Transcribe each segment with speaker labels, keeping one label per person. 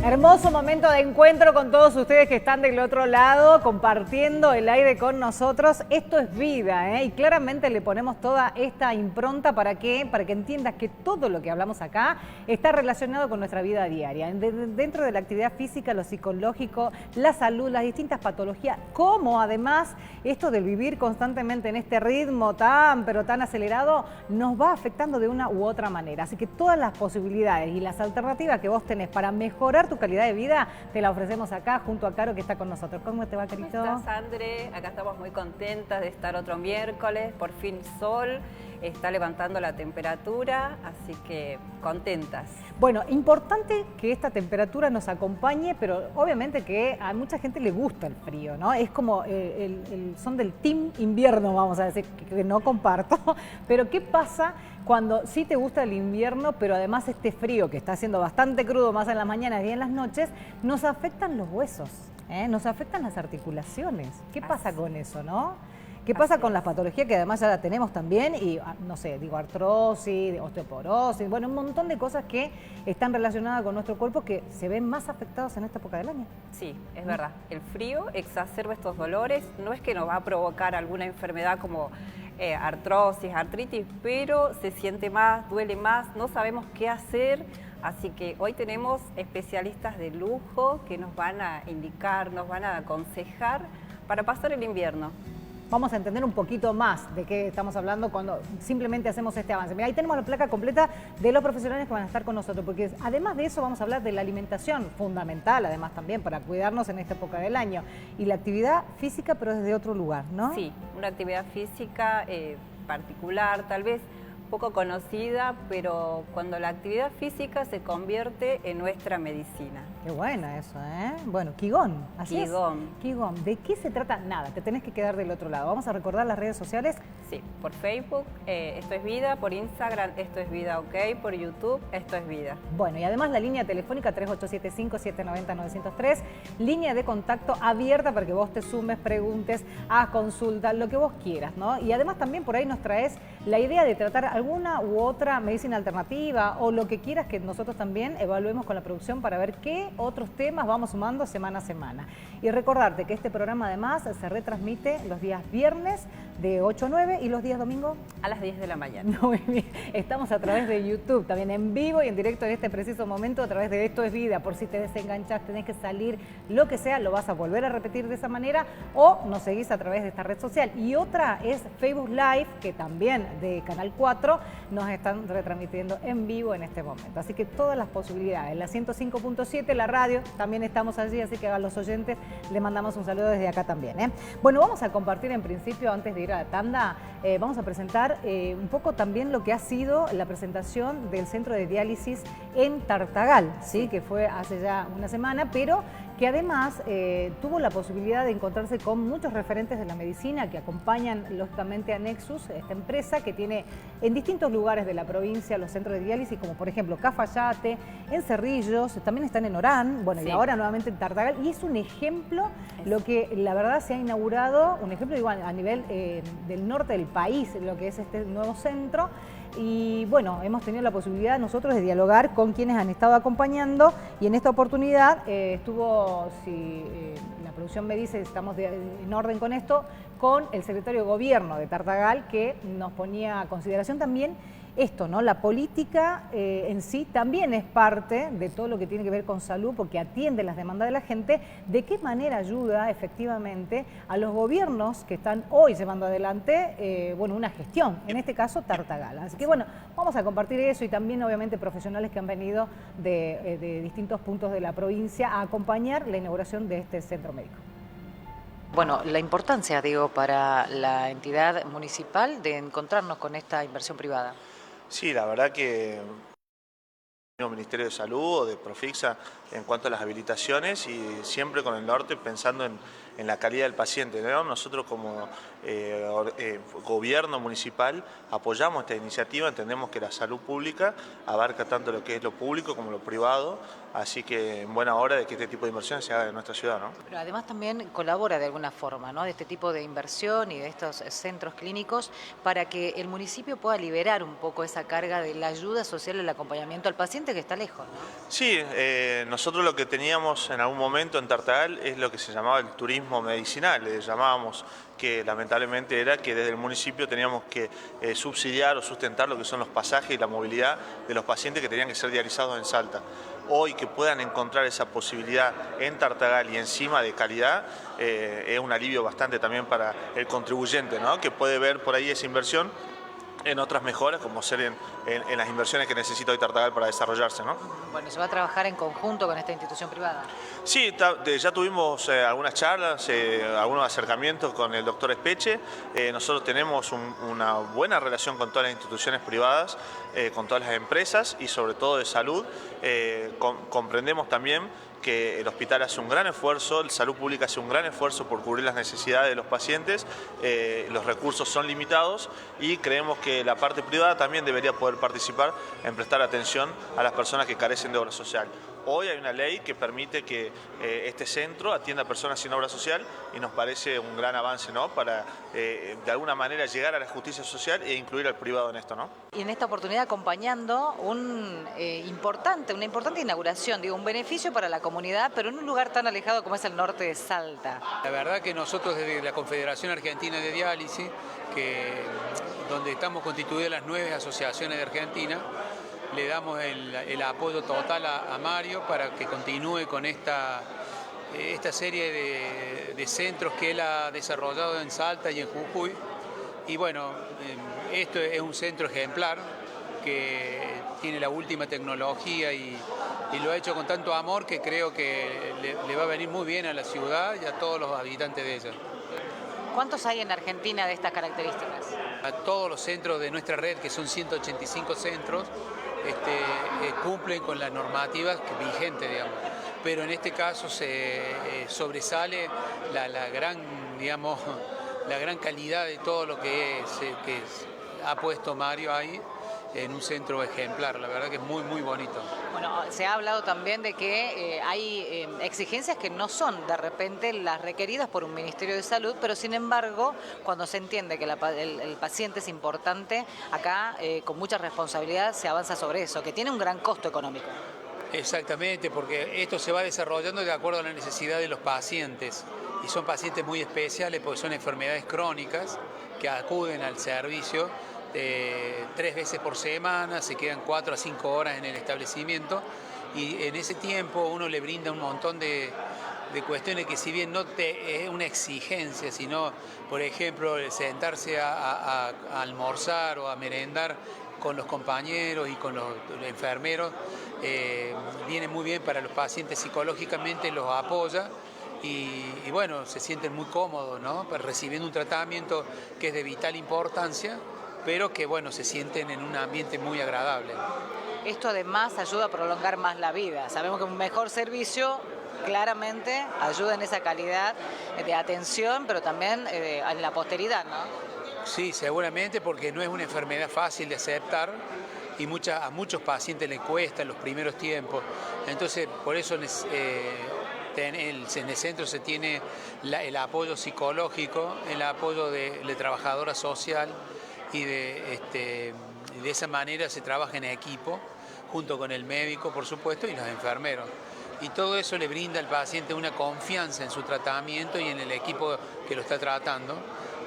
Speaker 1: Hermoso momento de encuentro con todos ustedes que están del otro lado, compartiendo el aire con nosotros. Esto es vida, ¿eh? Y claramente le ponemos toda esta impronta ¿para qué? Para que entiendas que todo lo que hablamos acá está relacionado con nuestra vida diaria. Dentro de la actividad física, lo psicológico, la salud, las distintas patologías, como además esto del vivir constantemente en este ritmo pero tan acelerado, nos va afectando de una u otra manera. Así que todas las posibilidades y las alternativas que vos tenés para mejorar tu calidad de vida, te la ofrecemos acá junto a Caro que está con nosotros. ¿Cómo te va, Carito?
Speaker 2: ¿Cómo estás, Andre? Acá estamos muy contentas de estar otro miércoles, por fin sol, está levantando la temperatura, así que contentas.
Speaker 1: Bueno, importante que esta temperatura nos acompañe, pero obviamente que a mucha gente le gusta el frío, ¿no? Es como son del team invierno, vamos a decir, que no comparto, pero ¿qué pasa cuando sí te gusta el invierno, pero además este frío que está haciendo bastante crudo más en las mañanas y en las noches, nos afectan los huesos, nos afectan las articulaciones? ¿Qué pasa con eso, no? ¿Qué pasa con las patologías que además ya la tenemos también? Y no sé, digo artrosis, osteoporosis, bueno, un montón de cosas que están relacionadas con nuestro cuerpo que se ven más afectados en esta época del año.
Speaker 2: Sí, es verdad. El frío exacerba estos dolores. No es que nos va a provocar alguna enfermedad como artrosis, artritis, pero se siente más, duele más, no sabemos qué hacer. Así que hoy tenemos especialistas de lujo que nos van a indicar, nos van a aconsejar para pasar el invierno.
Speaker 1: Vamos a entender un poquito más de qué estamos hablando cuando simplemente hacemos este avance. Mira, ahí tenemos la placa completa de los profesionales que van a estar con nosotros, porque además de eso vamos a hablar de la alimentación, fundamental además también para cuidarnos en esta época del año, y la actividad física, pero desde otro lugar, ¿no?
Speaker 2: Sí, una actividad física particular, tal vez poco conocida, pero cuando la actividad física se convierte en nuestra medicina.
Speaker 1: Qué buena eso, ¿eh? Bueno, Qigong, así
Speaker 2: Qigong.
Speaker 1: es. Qigong. ¿De qué se trata? Nada, te tenés que quedar del otro lado. Vamos a recordar las redes sociales.
Speaker 2: Sí, por Facebook, Esto es Vida, por Instagram, Esto es Vida OK, por YouTube, Esto es Vida.
Speaker 1: Bueno, y además la línea telefónica 3875-790-903, línea de contacto abierta para que vos te sumes, preguntes, hagas consulta, lo que vos quieras, ¿no? Y además también por ahí nos traes la idea de tratar alguna u otra medicina alternativa o lo que quieras que nosotros también evaluemos con la producción para ver qué otros temas vamos sumando semana a semana. Y recordarte que este programa además se retransmite los días viernes de 8 a 9 y los días domingo
Speaker 2: a las 10 de la mañana.
Speaker 1: Muy bien. Estamos a través de YouTube, también en vivo y en directo en este preciso momento a través de Esto es Vida. Por si te desenganchas, tenés que salir, lo que sea, lo vas a volver a repetir de esa manera o nos seguís a través de esta red social. Y otra es Facebook Live, que también de Canal 4 nos están retransmitiendo en vivo en este momento. Así que todas las posibilidades. La 105.7, la radio, también estamos allí, así que a los oyentes le mandamos un saludo desde acá también, ¿eh? Bueno, vamos a compartir en principio, antes de ir a la tanda, vamos a presentar un poco también lo que ha sido la presentación del centro de diálisis en Tartagal, ¿sí? Que fue hace ya una semana, pero que además tuvo la posibilidad de encontrarse con muchos referentes de la medicina que acompañan lógicamente a Nexus, esta empresa que tiene en distintos lugares de la provincia los centros de diálisis, como por ejemplo Cafayate, en Cerrillos, también están en Orán, bueno, sí. Y ahora nuevamente en Tartagal, y es un ejemplo lo que la verdad se ha inaugurado, un ejemplo igual a nivel del norte del país, lo que es este nuevo centro. Y bueno, hemos tenido la posibilidad nosotros de dialogar con quienes han estado acompañando y en esta oportunidad estuvo, si la producción me dice estamos en orden con esto, con el secretario de Gobierno de Tartagal que nos ponía a consideración también esto, ¿no? La política en sí también es parte de todo lo que tiene que ver con salud porque atiende las demandas de la gente, de qué manera ayuda efectivamente a los gobiernos que están hoy llevando adelante bueno, una gestión, en este caso Tartagal. Así que bueno, vamos a compartir eso y también obviamente profesionales que han venido de distintos puntos de la provincia a acompañar la inauguración de este centro médico.
Speaker 3: Bueno, la importancia, digo, para la entidad municipal de encontrarnos con esta inversión privada.
Speaker 4: Sí, la verdad que el Ministerio de Salud o de Profixa en cuanto a las habilitaciones y siempre con el norte pensando en en la calidad del paciente, ¿no? Nosotros como gobierno municipal apoyamos esta iniciativa, entendemos que la salud pública abarca tanto lo que es lo público como lo privado, así que en buena hora de que este tipo de inversiones se haga en nuestra ciudad, ¿no?
Speaker 3: Pero además también colabora de alguna forma, ¿no?, de este tipo de inversión y de estos centros clínicos para que el municipio pueda liberar un poco esa carga de la ayuda social, el acompañamiento al paciente que está lejos, ¿no?
Speaker 4: Sí, nosotros lo que teníamos en algún momento en Tartagal es lo que se llamaba el turismo medicinal, le llamábamos, que lamentablemente era que desde el municipio teníamos que subsidiar o sustentar lo que son los pasajes y la movilidad de los pacientes que tenían que ser dializados en Salta. Hoy que puedan encontrar esa posibilidad en Tartagal y encima de calidad, es un alivio bastante también para el contribuyente, ¿no?, que puede ver por ahí esa inversión en otras mejoras, como ser en las inversiones que necesita hoy Tartagal para desarrollarse, ¿no?
Speaker 3: Bueno, ¿se va a trabajar en conjunto con esta institución privada?
Speaker 4: Sí, ya tuvimos algunas charlas, algunos acercamientos con el doctor Espeche. Nosotros tenemos una buena relación con todas las instituciones privadas, con todas las empresas y sobre todo de salud. Comprendemos también que el hospital hace un gran esfuerzo, la salud pública hace un gran esfuerzo por cubrir las necesidades de los pacientes, los recursos son limitados y creemos que la parte privada también debería poder participar en prestar atención a las personas que carecen de obra social. Hoy hay una ley que permite que este centro atienda a personas sin obra social y nos parece un gran avance, ¿no?, para de alguna manera llegar a la justicia social e incluir al privado en esto, ¿no?
Speaker 3: Y en esta oportunidad acompañando una importante inauguración, digo, un beneficio para la comunidad, pero en un lugar tan alejado como es el norte de Salta.
Speaker 5: La verdad que nosotros desde la Confederación Argentina de Diálisis, donde estamos constituidas las 9 asociaciones de Argentina, le damos el apoyo total a Mario para que continúe con esta serie de centros que él ha desarrollado en Salta y en Jujuy. Y bueno, esto es un centro ejemplar que tiene la última tecnología y lo ha hecho con tanto amor que creo que le va a venir muy bien a la ciudad y a todos los habitantes de ella.
Speaker 3: ¿Cuántos hay en Argentina de estas características?
Speaker 5: A todos los centros de nuestra red, que son 185 centros, cumplen con la normativa vigente, digamos. Pero en este caso se sobresale la gran calidad de todo lo que ha puesto Mario ahí en un centro ejemplar. La verdad que es muy, muy bonito.
Speaker 3: Bueno, se ha hablado también de que hay exigencias que no son de repente las requeridas por un Ministerio de Salud, pero sin embargo, cuando se entiende que el paciente es importante, acá con mucha responsabilidad se avanza sobre eso, que tiene un gran costo económico.
Speaker 5: Exactamente, porque esto se va desarrollando de acuerdo a la necesidad de los pacientes. Y son pacientes muy especiales porque son enfermedades crónicas que acuden al servicio 3 veces por semana, se quedan 4 a 5 horas en el establecimiento y en ese tiempo uno le brinda un montón de cuestiones que, si bien no es una exigencia, sino, por ejemplo, sentarse a almorzar o a merendar con los compañeros y con los enfermeros, viene muy bien para los pacientes psicológicamente, los apoya. Y bueno, se sienten muy cómodos, ¿no?, recibiendo un tratamiento que es de vital importancia, pero que bueno, se sienten en un ambiente muy agradable.
Speaker 3: Esto además ayuda a prolongar más la vida. Sabemos que un mejor servicio claramente ayuda en esa calidad de atención, pero también en la posteridad, ¿no?
Speaker 5: Sí, seguramente, porque no es una enfermedad fácil de aceptar y a muchos pacientes les cuesta en los primeros tiempos. Entonces, por eso en el centro se tiene el apoyo psicológico, el apoyo de trabajadora social y de esa manera se trabaja en equipo, junto con el médico, por supuesto, y los enfermeros. Y todo eso le brinda al paciente una confianza en su tratamiento y en el equipo que lo está tratando,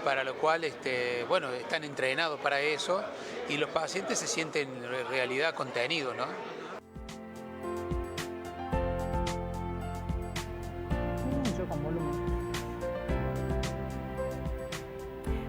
Speaker 5: para lo cual están entrenados para eso y los pacientes se sienten en realidad contenidos, ¿no?
Speaker 1: Mucho con volumen.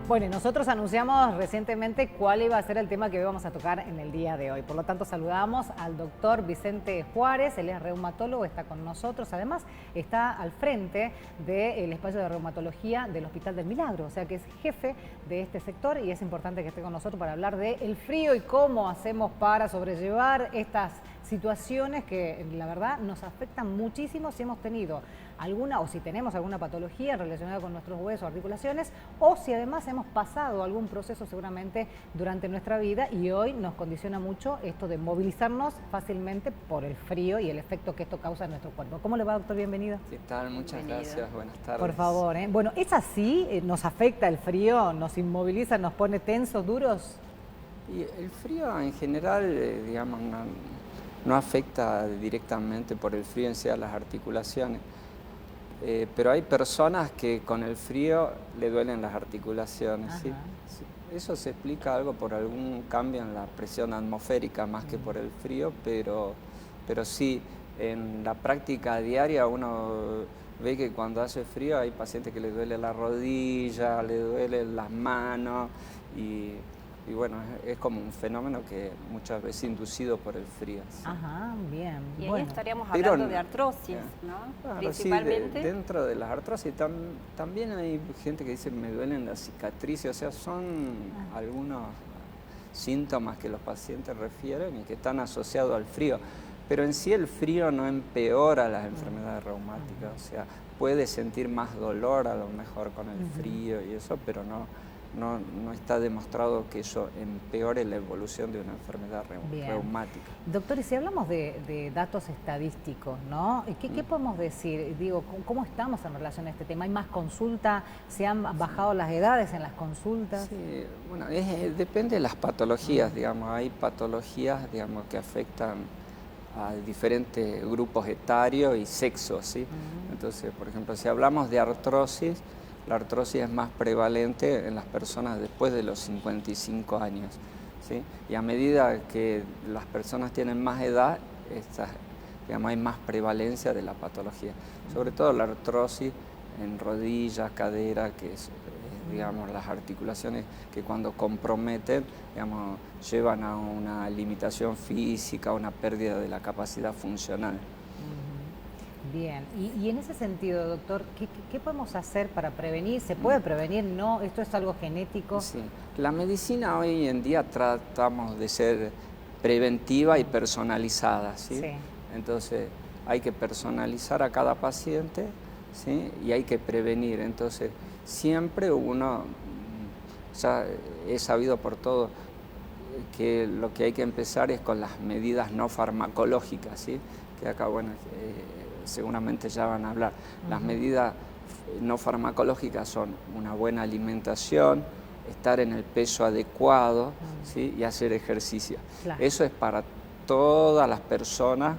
Speaker 1: Bueno, y nosotros anunciamos recientemente cuál iba a ser el tema que hoy vamos a tocar en el día de hoy. Por lo tanto, saludamos al doctor Vicente Juárez, él es reumatólogo, está con nosotros. Además, está al frente del espacio de reumatología del Hospital del Milagro, o sea que es jefe de este sector y es importante que esté con nosotros para hablar del frío y cómo hacemos para sobrellevar estas situaciones que la verdad nos afectan muchísimo si hemos tenido alguna o si tenemos alguna patología relacionada con nuestros huesos, articulaciones, o si además hemos pasado algún proceso seguramente durante nuestra vida y hoy nos condiciona mucho esto de movilizarnos fácilmente por el frío y el efecto que esto causa en nuestro cuerpo. ¿Cómo le va, doctor? Bienvenido.
Speaker 6: ¿Qué tal? Muchas gracias. Buenas tardes.
Speaker 1: Por favor, ¿eh? Bueno, ¿es así? ¿Nos afecta el frío? ¿Nos inmoviliza? ¿Nos pone tensos, duros?
Speaker 6: Y el frío en general, digamos, no afecta directamente por el frío en sí a las articulaciones. Pero hay personas que con el frío le duelen las articulaciones, ¿sí? Eso se explica algo por algún cambio en la presión atmosférica más que por el frío, pero sí, en la práctica diaria uno ve que cuando hace frío hay pacientes que le duele la rodilla, le duelen las manos y bueno, es como un fenómeno que muchas veces inducido por el frío. ¿Sí?
Speaker 1: Ajá, bien.
Speaker 2: Y ahí
Speaker 1: bueno,
Speaker 2: estaríamos hablando de artrosis, ¿no?
Speaker 6: Claro,
Speaker 2: Principalmente.
Speaker 6: sí, dentro de las artrosis también hay gente que dice me duelen las cicatrices, o sea, son algunos síntomas que los pacientes refieren y que están asociados al frío. Pero en sí el frío no empeora las enfermedades reumáticas, o sea, puede sentir más dolor a lo mejor con el frío y eso, pero no está demostrado que eso empeore la evolución de una enfermedad reumática.
Speaker 1: Doctor, y si hablamos de datos estadísticos, ¿no? ¿Qué podemos decir? Digo, ¿cómo estamos en relación a este tema? ¿Hay más consulta? ¿Se han bajado las edades en las consultas?
Speaker 6: Sí, bueno, depende de las patologías, digamos. Hay patologías, digamos, que afectan a diferentes grupos etarios y sexos, ¿sí? Entonces, por ejemplo, si hablamos de artrosis, la artrosis es más prevalente en las personas después de los 55 años, ¿sí? Y a medida que las personas tienen más edad, digamos, hay más prevalencia de la patología. Sobre todo la artrosis en rodillas, cadera, que es, digamos, las articulaciones que cuando comprometen, digamos, llevan a una limitación física, a una pérdida de la capacidad funcional.
Speaker 1: Bien, y en ese sentido, doctor, ¿qué podemos hacer para prevenir? ¿Se puede prevenir? ¿No? ¿Esto es algo genético?
Speaker 6: Sí, la medicina hoy en día tratamos de ser preventiva y personalizada, ¿sí? Sí. Entonces hay que personalizar a cada paciente, ¿sí? Y hay que prevenir. Entonces siempre uno, ya he sabido por todo, que lo que hay que empezar es con las medidas no farmacológicas, ¿sí? Que acá, bueno, seguramente ya van a hablar. Las medidas no farmacológicas son una buena alimentación, estar en el peso adecuado, ¿sí? Y hacer ejercicio. Claro. Eso es para todas las personas,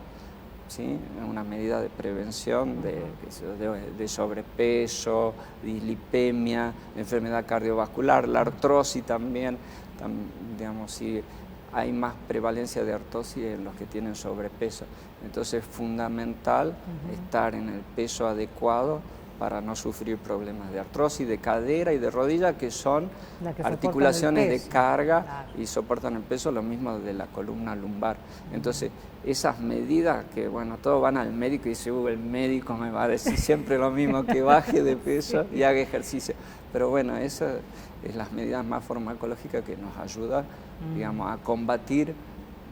Speaker 6: ¿sí? Una medida de prevención de sobrepeso, dislipemia, enfermedad cardiovascular, la artrosis también, digamos, si hay más prevalencia de artrosis en los que tienen sobrepeso. Entonces es fundamental estar en el peso adecuado para no sufrir problemas de artrosis, de cadera y de rodilla, que son articulaciones de carga y soportan el peso, lo mismo de la columna lumbar. Entonces, esas medidas que, bueno, todos van al médico y dicen, el médico me va a decir siempre lo mismo, que baje de peso y haga ejercicio. Pero bueno, esas es las medidas más farmacológicas que nos ayudan, digamos, a combatir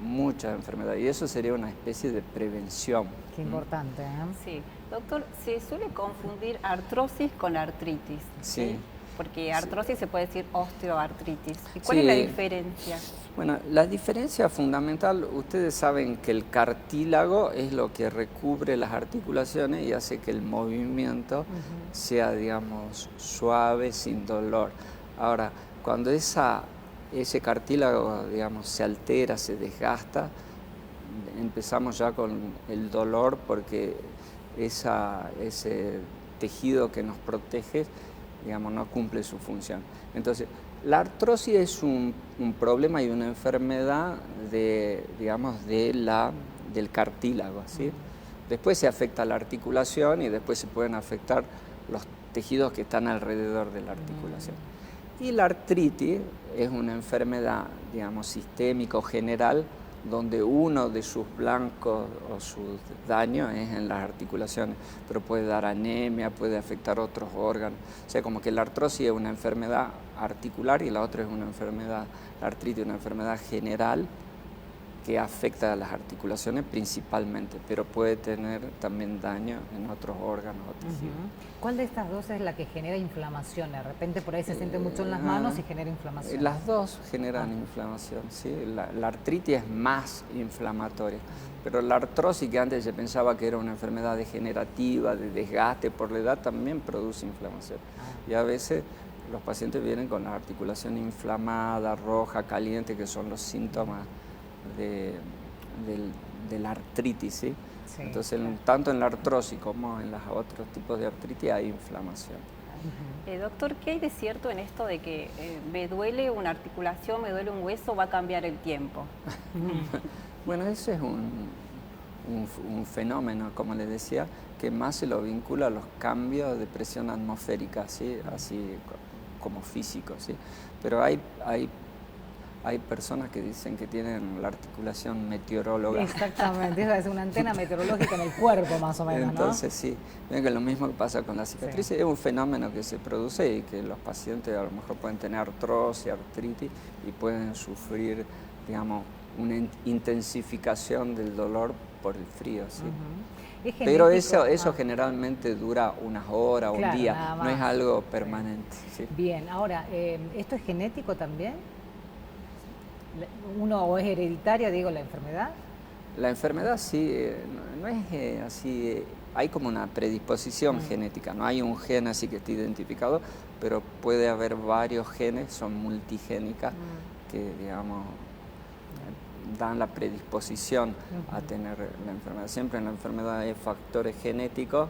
Speaker 6: muchas enfermedades. Y eso sería una especie de prevención.
Speaker 1: Qué importante, ¿eh?
Speaker 2: Sí. Doctor, se suele confundir artrosis con artritis.
Speaker 6: Sí.
Speaker 2: Porque artrosis se puede decir osteoartritis. ¿Y cuál es la diferencia?
Speaker 6: Bueno, la diferencia fundamental, ustedes saben que el cartílago es lo que recubre las articulaciones y hace que el movimiento sea, digamos, suave, sin dolor. Ahora, cuando ese cartílago, digamos, se altera, se desgasta, empezamos ya con el dolor porque ese tejido que nos protege, digamos, no cumple su función. Entonces, la artrosis es un problema y una enfermedad del cartílago, ¿sí? Después se afecta la articulación y después se pueden afectar los tejidos que están alrededor de la articulación. Y la artritis es una enfermedad, digamos, sistémica o general, donde uno de sus blancos o sus daños es en las articulaciones, pero puede dar anemia, puede afectar otros órganos. O sea, como que la artrosis es una enfermedad articular y la otra es una enfermedad, la artritis es una enfermedad general, que afecta a las articulaciones principalmente, pero puede tener también daño en otros órganos o tejidos.
Speaker 1: ¿Cuál de estas dos es la que genera inflamación? De repente por ahí se siente mucho en las manos y genera inflamación.
Speaker 6: Las dos generan inflamación, ¿sí? La artritis es más inflamatoria, pero la artrosis, que antes se pensaba que era una enfermedad degenerativa, de desgaste por la edad, también produce inflamación. Y a veces los pacientes vienen con la articulación inflamada, roja, caliente, que son los síntomas de la artritis, ¿sí? Sí, entonces, claro, tanto en la artrosis como en los otros tipos de artritis hay inflamación.
Speaker 2: Doctor, ¿qué hay de cierto en esto de que me duele una articulación, me duele un hueso, va a cambiar el tiempo?
Speaker 6: Bueno, ese es un fenómeno, como les decía, que más se lo vincula a los cambios de presión atmosférica, ¿sí? Así como físicos, ¿sí? Pero hay personas que dicen que tienen la articulación meteoróloga.
Speaker 1: Exactamente, esa es una antena meteorológica en el cuerpo, más o menos,
Speaker 6: entonces, sí, ven que lo mismo que pasa con la cicatriz, sí, es un fenómeno que se produce y que los pacientes a lo mejor pueden tener artrosis, artritis y pueden sufrir, digamos, una intensificación del dolor por el frío, ¿sí? Pero eso generalmente dura unas horas, claro, un día, no es algo permanente. ¿Sí?
Speaker 1: Bien, ahora, ¿esto es genético también? ¿Uno o es hereditaria, digo, la enfermedad?
Speaker 6: La enfermedad sí, no es así, hay como una predisposición genética, no hay un gen así que esté identificado, pero puede haber varios genes, son multigénicas, que digamos dan la predisposición a tener la enfermedad. Siempre en la enfermedad hay factores genéticos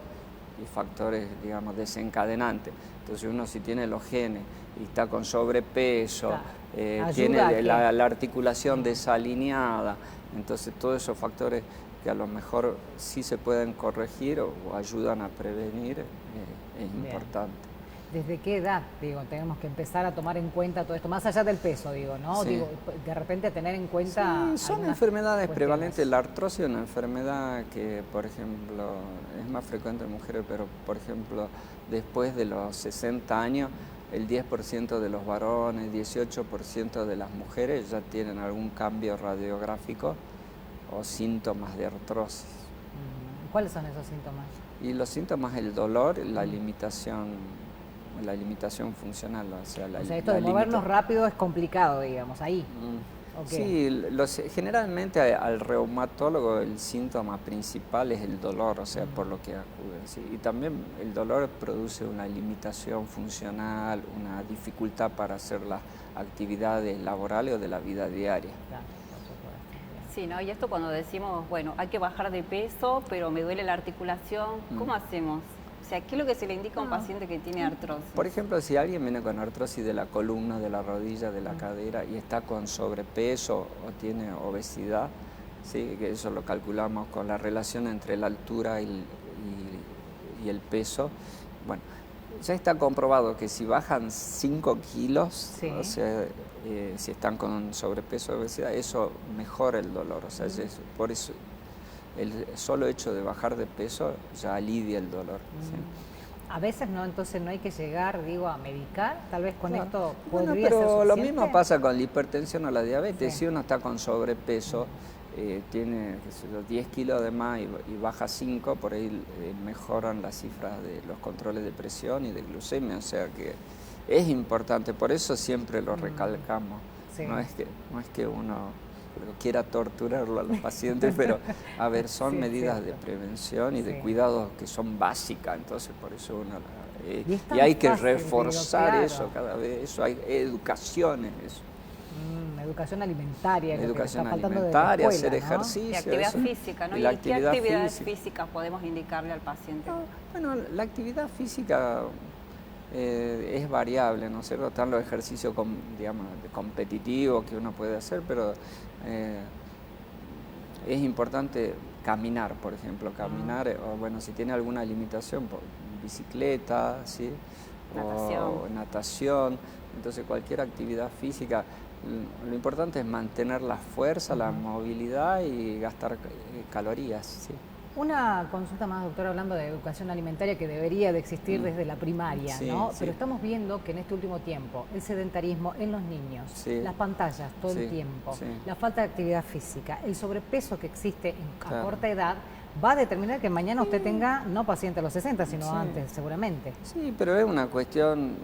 Speaker 6: y factores, digamos, desencadenantes. Entonces uno, si tiene los genes y está con sobrepeso, claro, tiene la articulación desalineada, entonces todos esos factores que a lo mejor sí se pueden corregir o ayudan a prevenir, es importante.
Speaker 1: ¿Desde qué edad, digo, tenemos que empezar a tomar en cuenta todo esto? Más allá del peso, digo, ¿no? Sí. Digo, de repente a tener en cuenta...
Speaker 6: Sí, son enfermedades prevalentes. La artrosis es una enfermedad que, por ejemplo, es más frecuente en mujeres, pero, por ejemplo, después de los 60 años, el 10% de los varones, 18% de las mujeres ya tienen algún cambio radiográfico o síntomas de artrosis.
Speaker 1: ¿Cuáles son esos síntomas?
Speaker 6: Y los síntomas, el dolor, la limitación funcional, o sea,
Speaker 1: esto de movernos rápido es complicado, digamos, ahí.
Speaker 6: Sí, generalmente al reumatólogo el síntoma principal es el dolor, o sea, por lo que acuden. ¿Sí? Y también el dolor produce una limitación funcional, una dificultad para hacer las actividades laborales o de la vida diaria.
Speaker 1: Claro.
Speaker 2: Sí, ¿no? Y esto cuando decimos, bueno, hay que bajar de peso, pero me duele la articulación, ¿cómo hacemos? O sea, ¿qué es lo que se le indica a un paciente que tiene artrosis?
Speaker 6: Por ejemplo, si alguien viene con artrosis de la columna, de la rodilla, de la cadera y está con sobrepeso o tiene obesidad, ¿sí? Que eso lo calculamos con la relación entre la altura y el peso. Bueno, ya está comprobado que si bajan 5 kilos, sí, o sea, si están con sobrepeso o obesidad, eso mejora el dolor. O sea, por eso el solo hecho de bajar de peso ya alivia el dolor. ¿Sí?
Speaker 1: A veces no, entonces no hay que llegar, digo, a medicar, tal vez con esto podría
Speaker 6: ser
Speaker 1: suficiente.
Speaker 6: Lo mismo pasa con la hipertensión o la diabetes.
Speaker 1: Sí.
Speaker 6: Si uno está con sobrepeso, tiene 10 kilos de más y baja 5, por ahí mejoran las cifras de los controles de presión y de glucemia, o sea que es importante, por eso siempre lo recalcamos. Sí. No es que uno quiera torturarlo a los pacientes, pero a ver, son medidas de prevención y de cuidados que son básicas, entonces por eso uno y hay que reforzar eso cada vez, eso hay educación en eso.
Speaker 1: Educación alimentaria.
Speaker 6: Educación alimentaria, hacer ejercicio.
Speaker 2: Y actividad física, ¿no? ¿Y qué actividades físicas podemos indicarle al paciente?
Speaker 6: Bueno, la actividad física es variable, ¿no es cierto? Están los ejercicios, digamos, competitivos que uno puede hacer, pero es importante caminar, por ejemplo, o bueno, si tiene alguna limitación, por bicicleta, ¿sí? O natación, entonces cualquier actividad física. Lo importante es mantener la fuerza, la movilidad y gastar calorías, ¿sí?
Speaker 1: Una consulta más, doctora, hablando de educación alimentaria que debería de existir desde la primaria,
Speaker 6: Sí,
Speaker 1: ¿no?
Speaker 6: sí.
Speaker 1: Pero estamos viendo que en este último tiempo el sedentarismo en los niños,
Speaker 6: Sí.
Speaker 1: las pantallas todo el
Speaker 6: Sí,
Speaker 1: tiempo,
Speaker 6: sí.
Speaker 1: la falta de actividad física, el sobrepeso que existe a
Speaker 6: Claro.
Speaker 1: corta edad, va a determinar que mañana usted tenga no paciente a los 60, sino
Speaker 6: Sí.
Speaker 1: antes, seguramente.
Speaker 6: Sí, pero es una cuestión,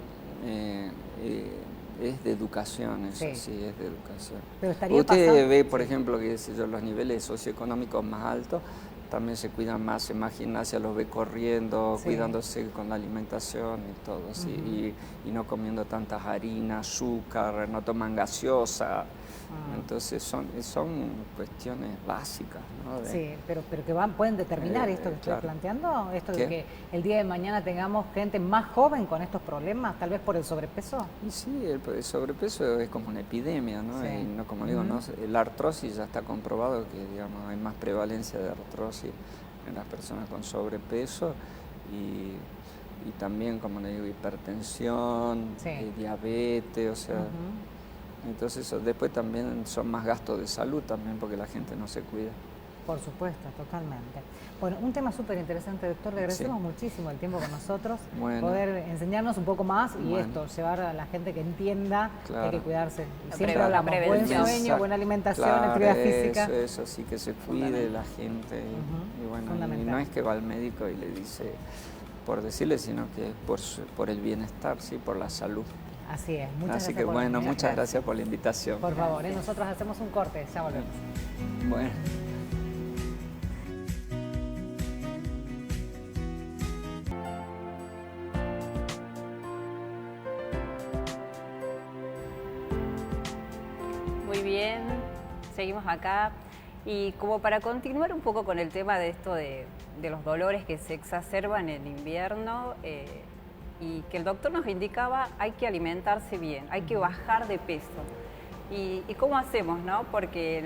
Speaker 6: es de educación, eso
Speaker 1: Sí.
Speaker 6: sí, es de educación.
Speaker 1: Pero estaría
Speaker 6: Usted
Speaker 1: pasando-
Speaker 6: ve, por ejemplo, que qué sé yo, los niveles socioeconómicos más altos también se cuidan más, en más gimnasia los ve corriendo,
Speaker 1: Sí.
Speaker 6: cuidándose con la alimentación y todo, ¿sí? Y no comiendo tantas harinas, azúcar, no toman gaseosa. Entonces son cuestiones básicas, ¿no?
Speaker 1: Sí, pero que pueden determinar esto que estoy
Speaker 6: claro.
Speaker 1: planteando, esto de
Speaker 6: ¿Qué?
Speaker 1: que el día de mañana tengamos gente más joven con estos problemas, tal vez por el sobrepeso.
Speaker 6: Y sí, el sobrepeso es como una epidemia, ¿no?
Speaker 1: Sí.
Speaker 6: Y no, como digo, no, la artrosis ya está comprobado que, digamos, hay más prevalencia de artrosis en las personas con sobrepeso y también, como le digo, hipertensión,
Speaker 1: Sí.
Speaker 6: diabetes, o sea, entonces después también son más gastos de salud también porque la gente no se cuida.
Speaker 1: Por supuesto, totalmente. Bueno, un tema súper interesante, doctor. Le agradecemos muchísimo el tiempo con nosotros,
Speaker 6: Bueno.
Speaker 1: poder enseñarnos un poco más y
Speaker 6: Bueno.
Speaker 1: esto, llevar a la gente que entienda que hay que
Speaker 6: Claro.
Speaker 1: cuidarse. Y
Speaker 2: La
Speaker 1: siempre hablamos, buen
Speaker 2: prevención.
Speaker 1: sueño,
Speaker 6: Exacto.
Speaker 1: buena alimentación,
Speaker 6: Claro,
Speaker 1: actividad física.
Speaker 6: Eso, sí, que se cuide la gente. Y bueno, y
Speaker 1: Fundamental.
Speaker 6: no es que va al médico y le dice por decirle, sino que es por el bienestar, sí, por la salud.
Speaker 1: Así es. Muchas
Speaker 6: Así
Speaker 1: gracias
Speaker 6: que
Speaker 1: por
Speaker 6: bueno,
Speaker 1: venir.
Speaker 6: muchas gracias por la invitación.
Speaker 1: Por favor, nosotros hacemos un corte, ya volvemos.
Speaker 6: Bueno.
Speaker 2: Muy bien, seguimos acá. Y como para continuar un poco con el tema de esto de los dolores que se exacerban en invierno, y que el doctor nos indicaba, hay que alimentarse bien, hay que bajar de peso. ¿Y cómo hacemos, no? Porque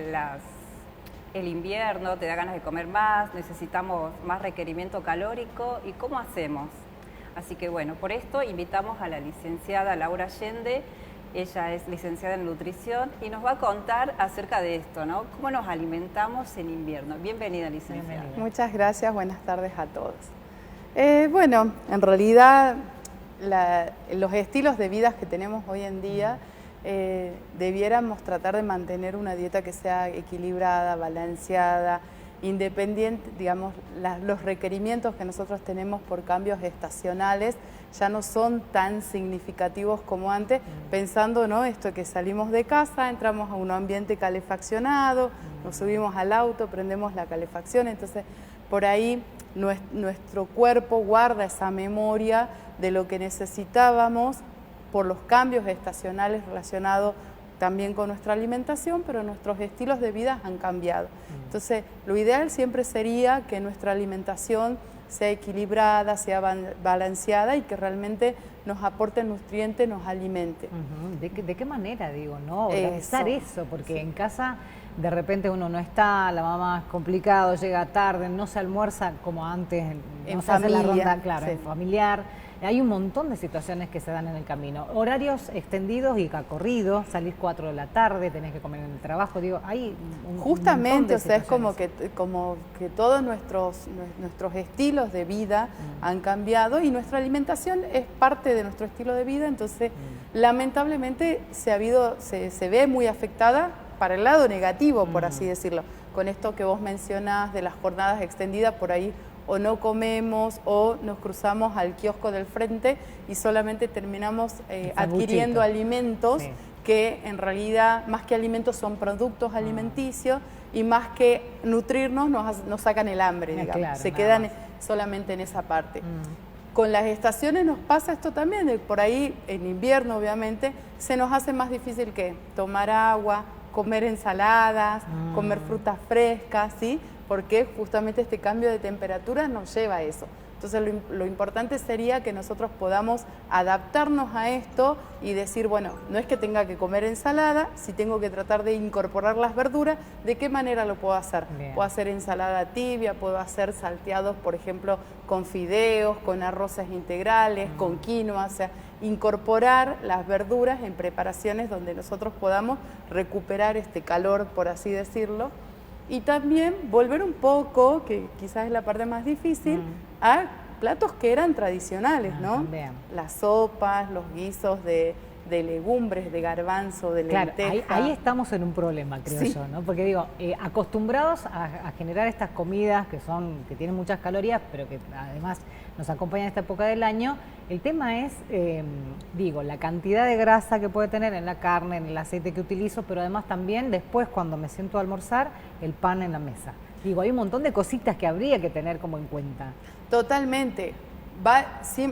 Speaker 2: el invierno te da ganas de comer más, necesitamos más requerimiento calórico, ¿y cómo hacemos? Así que bueno, por esto invitamos a la licenciada Laura Allende. Ella es licenciada en nutrición y nos va a contar acerca de esto, ¿no? ¿Cómo nos alimentamos en invierno? Bienvenida, licenciada.
Speaker 7: Muchas gracias, buenas tardes a todos. Bueno, en realidad los estilos de vida que tenemos hoy en día debiéramos tratar de mantener una dieta que sea equilibrada, balanceada, independiente, digamos, los requerimientos que nosotros tenemos por cambios estacionales ya no son tan significativos como antes, pensando, ¿no? Esto que salimos de casa, entramos a un ambiente calefaccionado, nos subimos al auto, prendemos la calefacción, entonces por ahí nuestro cuerpo guarda esa memoria de lo que necesitábamos por los cambios estacionales relacionados también con nuestra alimentación, pero nuestros estilos de vida han cambiado. Entonces, lo ideal siempre sería que nuestra alimentación sea equilibrada, sea balanceada y que realmente nos aporte nutrientes, nos alimente.
Speaker 1: ¿De qué manera, digo, no? Organizar eso, porque en casa de repente uno no está, la mamá es complicado, llega tarde, no se almuerza como antes, no se hace la ronda, claro,
Speaker 7: sí.
Speaker 1: en familiar. Hay un montón de situaciones que se dan en el camino. Horarios extendidos y corridos, salís 4 de la tarde, tenés que comer en el trabajo, digo, hay un
Speaker 7: Justamente,
Speaker 1: montón de
Speaker 7: o sea, es como
Speaker 1: situaciones.
Speaker 7: que todos nuestros estilos de vida han cambiado y nuestra alimentación es parte de nuestro estilo de vida, entonces lamentablemente se ve muy afectada para el lado negativo, por así decirlo, con esto que vos mencionás de las jornadas extendidas, por ahí o no comemos o nos cruzamos al kiosco del frente y solamente terminamos adquiriendo alimentos que en realidad más que alimentos son productos alimenticios y más que nutrirnos nos sacan el hambre, digamos,
Speaker 1: claro,
Speaker 7: se quedan solamente en esa parte. Con las estaciones nos pasa esto también, por ahí en invierno obviamente se nos hace más difícil que tomar agua, comer ensaladas, comer frutas frescas, ¿sí? Porque justamente este cambio de temperatura nos lleva a eso. Entonces lo importante sería que nosotros podamos adaptarnos a esto y decir, bueno, no es que tenga que comer ensalada, si tengo que tratar de incorporar las verduras, ¿de qué manera lo puedo hacer?
Speaker 1: Bien.
Speaker 7: Puedo hacer ensalada tibia, puedo hacer salteados, por ejemplo, con fideos, con arroces integrales, con quinoa, o sea, incorporar las verduras en preparaciones donde nosotros podamos recuperar este calor, por así decirlo, Y también volver un poco, que quizás es la parte más difícil, a platos que eran tradicionales, ¿no?
Speaker 1: También.
Speaker 7: Las sopas, los guisos de legumbres, de garbanzo, de lenteja.
Speaker 1: Claro, ahí estamos en un problema, creo yo, ¿no? Porque digo, acostumbrados a generar estas comidas que tienen muchas calorías, pero que además nos acompañan en esta época del año, el tema es, la cantidad de grasa que puede tener en la carne, en el aceite que utilizo, pero además también después cuando me siento a almorzar, el pan en la mesa. Digo, hay un montón de cositas que habría que tener como en cuenta.
Speaker 7: Totalmente.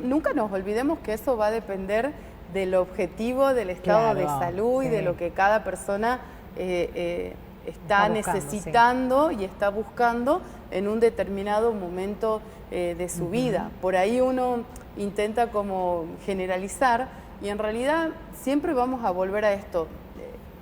Speaker 7: Nunca nos olvidemos que eso va a depender del objetivo del estado de salud y de lo que cada persona está necesitando y está buscando en un determinado momento de su vida. Por ahí uno intenta como generalizar y en realidad siempre vamos a volver a esto.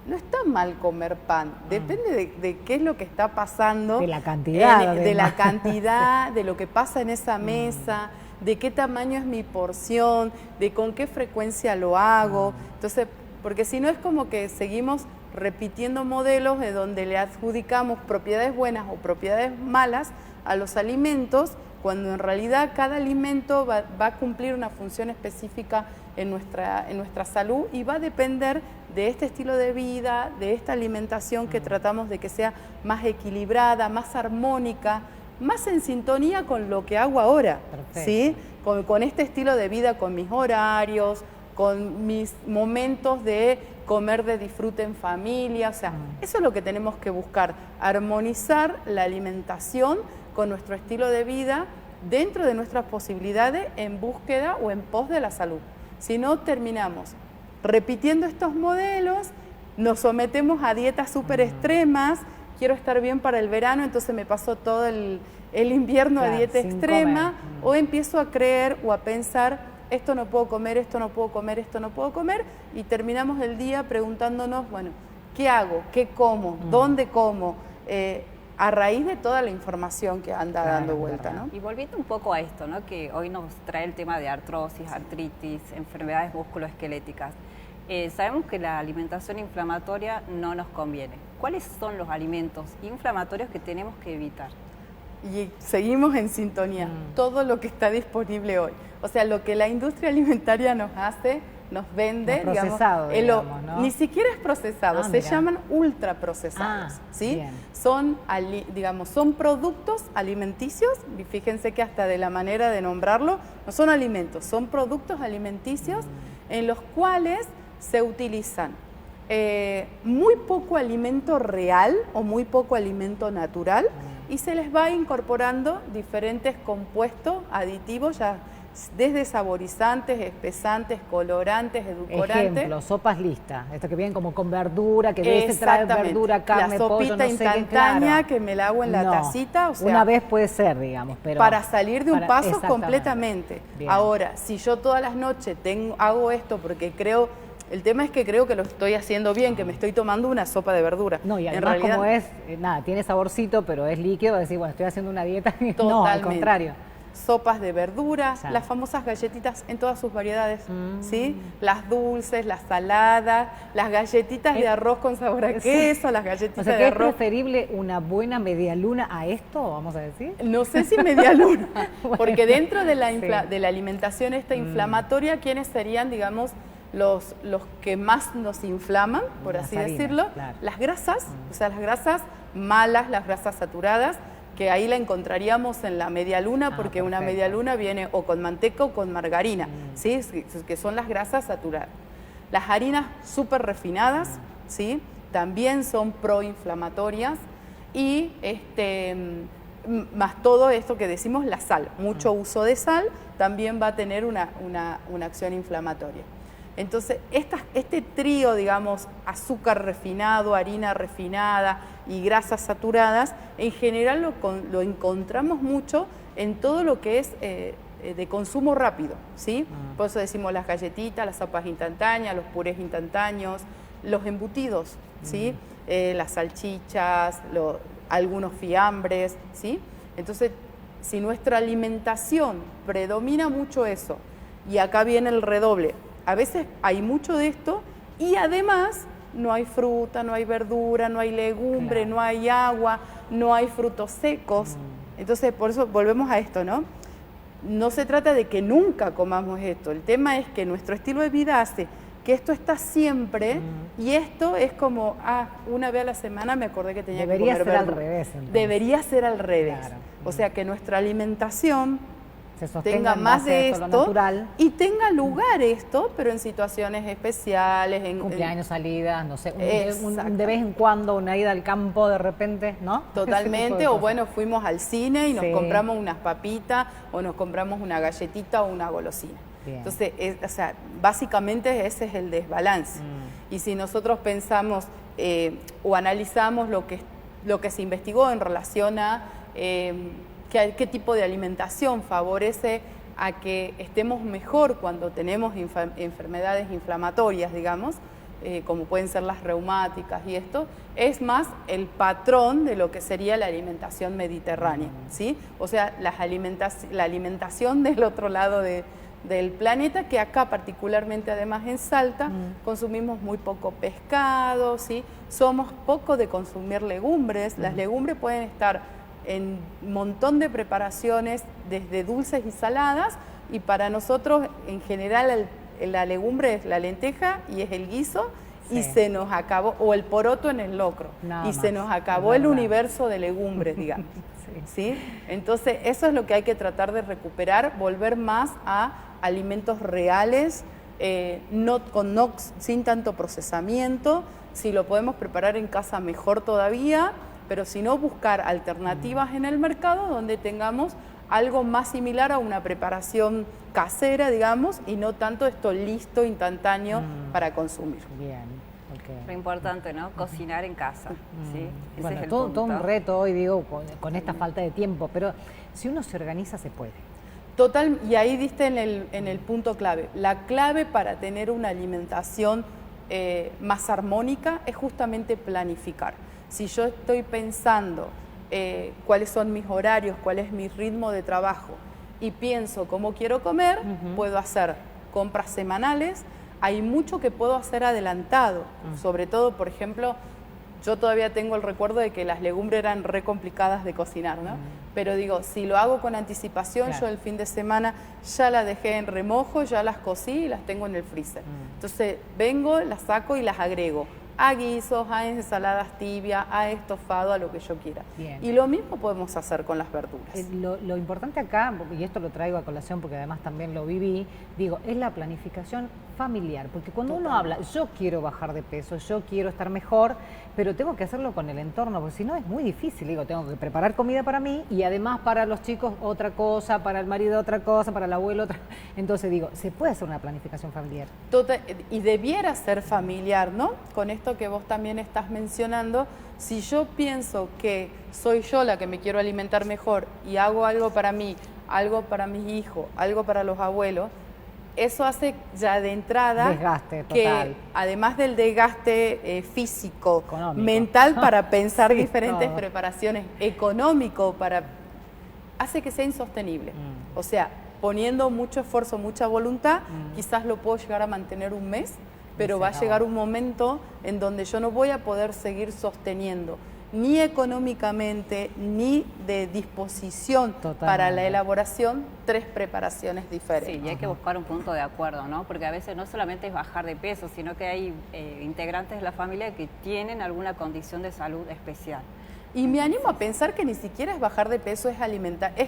Speaker 7: No está mal comer pan, depende de qué es lo que está pasando.
Speaker 1: De la cantidad.
Speaker 7: De la cantidad, de lo que pasa en esa mesa, de qué tamaño es mi porción, de con qué frecuencia lo hago. Entonces, porque si no es como que seguimos repitiendo modelos de donde le adjudicamos propiedades buenas o propiedades malas a los alimentos, cuando en realidad cada alimento va a cumplir una función específica en nuestra salud y va a depender de este estilo de vida, de esta alimentación que tratamos de que sea más equilibrada, más armónica, más en sintonía con lo que hago ahora, ¿sí? Con este estilo de vida, con mis horarios, con mis momentos de comer de disfrute en familia, o sea, eso es lo que tenemos que buscar, armonizar la alimentación con nuestro estilo de vida dentro de nuestras posibilidades en búsqueda o en pos de la salud. Si no, terminamos repitiendo estos modelos, nos sometemos a dietas súper extremas, quiero estar bien para el verano, entonces me paso todo el invierno a dieta extrema, o empiezo a creer o a pensar, esto no puedo comer, esto no puedo comer, esto no puedo comer, y terminamos el día preguntándonos, bueno, ¿qué hago? ¿Qué como? ¿Dónde como? A raíz de toda la información que anda dando vuelta, ¿no?
Speaker 2: Y volviendo un poco a esto, ¿no? Que hoy nos trae el tema de artrosis, artritis, enfermedades musculoesqueléticas. Sabemos que la alimentación inflamatoria no nos conviene. ¿Cuáles son los alimentos inflamatorios que tenemos que evitar?
Speaker 7: Y seguimos en sintonía, todo lo que está disponible hoy. O sea, lo que la industria alimentaria nos hace, nos vende,
Speaker 1: no procesado, digamos, ¿no?
Speaker 7: Ni siquiera es procesado, se llaman ultraprocesados, ¿sí? Son productos alimenticios, y fíjense que hasta de la manera de nombrarlo, no son alimentos, son productos alimenticios en los cuales se utilizan muy poco alimento real o muy poco alimento natural y se les va incorporando diferentes compuestos aditivos, ya desde saborizantes, espesantes, colorantes, edulcorantes.
Speaker 1: Ejemplo, sopas listas, esto que vienen como con verdura, que debe traer verdura, carne, pollo, no sé qué. La sopita instantánea
Speaker 7: que me la hago en la tacita, o sea,
Speaker 1: una vez puede ser, digamos, pero
Speaker 7: para salir de un paso completamente. Bien. Ahora, si yo todas las noches hago esto porque creo, el tema es que creo que lo estoy haciendo bien, que me estoy tomando una sopa de verdura.
Speaker 1: No, y además como es, tiene saborcito, pero es líquido, decir, bueno, estoy haciendo una dieta. No, al contrario.
Speaker 7: Sopas de verduras, las famosas galletitas en todas sus variedades, ¿sí? Las dulces, las saladas, las galletitas de arroz con sabor a queso, las galletitas de arroz.
Speaker 1: ¿Es preferible una buena medialuna a esto, vamos a decir?
Speaker 7: No sé si medialuna, bueno, porque dentro de la alimentación inflamatoria, ¿quiénes serían, digamos, los que más nos inflaman, por así decirlo? Claro. Las grasas, o sea, las grasas malas, las grasas saturadas, que ahí la encontraríamos en la medialuna, porque una medialuna viene o con manteca o con margarina, ¿sí? Que son las grasas saturadas. Las harinas súper refinadas, ¿sí? También son proinflamatorias y más todo esto que decimos, la sal, mucho uso de sal también va a tener una acción inflamatoria. Entonces, este trío, digamos, azúcar refinado, harina refinada y grasas saturadas, en general lo encontramos mucho en todo lo que es de consumo rápido, ¿sí? Por eso decimos las galletitas, las sopas instantáneas, los purés instantáneos, los embutidos, ¿sí? Las salchichas, algunos fiambres, ¿sí? Entonces, si nuestra alimentación predomina mucho eso, y acá viene el redoble, a veces hay mucho de esto y además no hay fruta, no hay verdura, no hay legumbre, no hay agua, no hay frutos secos. Entonces, por eso volvemos a esto, ¿no? No se trata de que nunca comamos esto, el tema es que nuestro estilo de vida hace que esto está siempre y esto es como, una vez a la semana me acordé que tenía que comer
Speaker 1: Debería ser al
Speaker 7: verdura.
Speaker 1: revés, entonces.
Speaker 7: Debería ser al revés.
Speaker 1: Claro.
Speaker 7: O sea, que nuestra alimentación
Speaker 1: Se sostenga
Speaker 7: tenga
Speaker 1: en
Speaker 7: más
Speaker 1: base a
Speaker 7: de
Speaker 1: esto, lo
Speaker 7: esto
Speaker 1: natural.
Speaker 7: y tenga lugar esto, pero en situaciones especiales.
Speaker 1: Cumpleaños, salidas, no sé,
Speaker 7: Exacto.
Speaker 1: de vez en cuando una ida al campo de repente, ¿no? Ese tipo
Speaker 7: Totalmente,
Speaker 1: de
Speaker 7: o
Speaker 1: cosas.
Speaker 7: bueno, fuimos al cine y nos
Speaker 1: Sí.
Speaker 7: compramos unas papitas o nos compramos una galletita o una golosina.
Speaker 1: Bien.
Speaker 7: Entonces, o sea, básicamente ese es el desbalance. Y si nosotros pensamos o analizamos lo que se investigó en relación a qué tipo de alimentación favorece a que estemos mejor cuando tenemos enfermedades inflamatorias, digamos, como pueden ser las reumáticas y esto, es más el patrón de lo que sería la alimentación mediterránea, ¿sí? O sea, la alimentación del otro lado del planeta, que acá particularmente además en Salta consumimos muy poco pescado, ¿sí? Somos poco de consumir legumbres, las legumbres pueden estar en un montón de preparaciones, desde dulces y saladas, y para nosotros en general la legumbre es la lenteja y es el guiso, y se nos acabó, o el poroto en el locro,
Speaker 1: Nada
Speaker 7: y se
Speaker 1: más,
Speaker 7: nos acabó
Speaker 1: es
Speaker 7: el
Speaker 1: verdad.
Speaker 7: universo de legumbres, digamos. ¿Sí? Entonces eso es lo que hay que tratar de recuperar, volver más a alimentos reales, sin tanto procesamiento. Si lo podemos preparar en casa, mejor todavía, pero si no, buscar alternativas en el mercado donde tengamos algo más similar a una preparación casera, digamos, y no tanto esto listo, instantáneo para consumir.
Speaker 1: Bien, ok.
Speaker 2: Lo importante, ¿no? Cocinar en casa. ¿sí? Ese
Speaker 1: Bueno,
Speaker 2: es el
Speaker 1: todo un
Speaker 2: punto.
Speaker 1: reto hoy, digo, con esta falta de tiempo, pero si uno se organiza se puede.
Speaker 7: Total, y ahí diste en el punto clave. La clave para tener una alimentación más armónica es justamente planificar. Si yo estoy pensando cuáles son mis horarios, cuál es mi ritmo de trabajo y pienso cómo quiero comer, puedo hacer compras semanales. Hay mucho que puedo hacer adelantado, sobre todo, por ejemplo, yo todavía tengo el recuerdo de que las legumbres eran re complicadas de cocinar, ¿no? Pero digo, si lo hago con anticipación,
Speaker 1: Claro.
Speaker 7: yo el fin de semana ya las dejé en remojo, ya las cocí y las tengo en el freezer. Entonces vengo, las saco y las agrego a guisos, a ensaladas tibias, a estofado, a lo que yo quiera.
Speaker 1: Bien.
Speaker 7: Y lo mismo podemos hacer con las verduras.
Speaker 1: Lo importante acá, y esto lo traigo a colación porque además también lo viví, digo, es la planificación familiar, porque cuando uno habla, yo quiero bajar de peso, yo quiero estar mejor, pero tengo que hacerlo con el entorno, porque si no es muy difícil, digo, tengo que preparar comida para mí y además para los chicos otra cosa, para el marido otra cosa, para el abuelo otra. Entonces digo, se puede hacer una planificación familiar.
Speaker 7: Y debiera ser familiar, ¿no? Con esto que vos también estás mencionando, si yo pienso que soy yo la que me quiero alimentar mejor y hago algo para mí, algo para mis hijos, algo para los abuelos, eso hace ya de entrada
Speaker 1: Desgaste
Speaker 7: que,
Speaker 1: total.
Speaker 7: además del desgaste físico,
Speaker 1: Económico.
Speaker 7: mental para pensar
Speaker 1: Sí,
Speaker 7: diferentes
Speaker 1: todo.
Speaker 7: preparaciones, económico, hace que sea insostenible. O sea, poniendo mucho esfuerzo, mucha voluntad, quizás lo puedo llegar a mantener un mes, pero va a llegar un momento en donde yo no voy a poder seguir sosteniendo ni económicamente ni de disposición para la elaboración 3 preparaciones diferentes.
Speaker 2: Sí, y hay que buscar un punto de acuerdo, ¿no? Porque a veces no solamente es bajar de peso, sino que hay integrantes de la familia que tienen alguna condición de salud especial.
Speaker 7: Y me animo a pensar que ni siquiera es bajar de peso, es